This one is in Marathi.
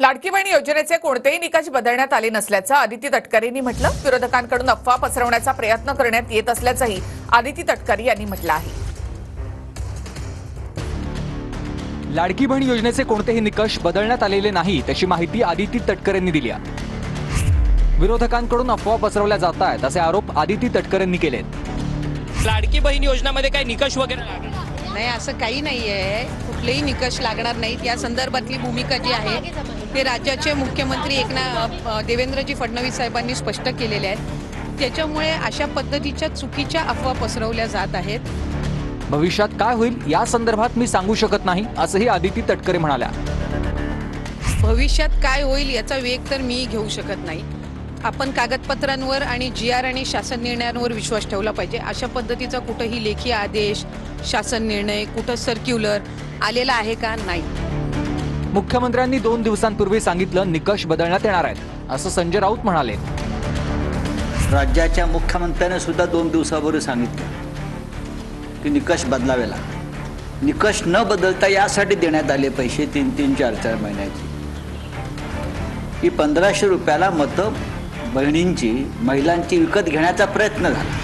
लाडकी बहीण योजनेचे कोणतेही निकष बदलण्यात आले नसल्याचं आदिती तटकरेंनी म्हटलं। विरोधकांकडून अफवा पसरवण्याचा प्रयत्न करण्यात येत असल्याचंही आदिती तटकरे यांनी म्हटलं आहे। लाडकी बहीण योजनेचे कोणतेही निकष बदलण्यात आलेले नाही अशी माहिती आदिती तटकरेंनी दिली आहे। विरोधकांकडून अफवा पसरवल्या जात आहेत असे आरोप आदिती तटकरेंनी केलेत। लाडकी बहीण योजनेमध्ये काही निकष वगैरे नाही, असं काही नाहीये, कुठलेही निकष लागणार नाहीत। या संदर्भातली भूमिका जी आहे ते राज्याचे मुख्यमंत्री देवेंद्रजी फडणवीस साहेबांनी स्पष्ट केलेले आहे। त्याच्यामुळे अशा पद्धतीच्या चुकीच्या अफवा पसरवल्या जात आहेत। भविष्यात काय होईल या संदर्भात मी सांगू शकत नाही असंही आदिती तटकरे म्हणाल्या। भविष्यात काय होईल याचा वेग तर मी घेऊ शकत नाही। आपण कागदपत्रांवर आणि GR आणि शासन निर्णयांवर विश्वास ठेवला पाहिजे। अशा पद्धतीचा कुठेही लेखी आदेश, शासन निर्णय, कुठं सर्क्युलर आलेला आहे का? नाही। मुख्यमंत्र्यांनी 2 दिवसांपूर्वी सांगितलं निकष बदलण्यात येणार आहेत असं संजय राऊत म्हणाले। राज्याच्या मुख्यमंत्र्याने सुद्धा 2 दिवसापूर्वी सांगितलं की निकष बदलावे लागतात। निकष न बदलता यासाठी देण्यात आले पैसे 3-3, 4-4 महिन्याची ही 1500 रुपयाला मतं बहिणींची, महिलांची विकत घेण्याचा प्रयत्न झाला।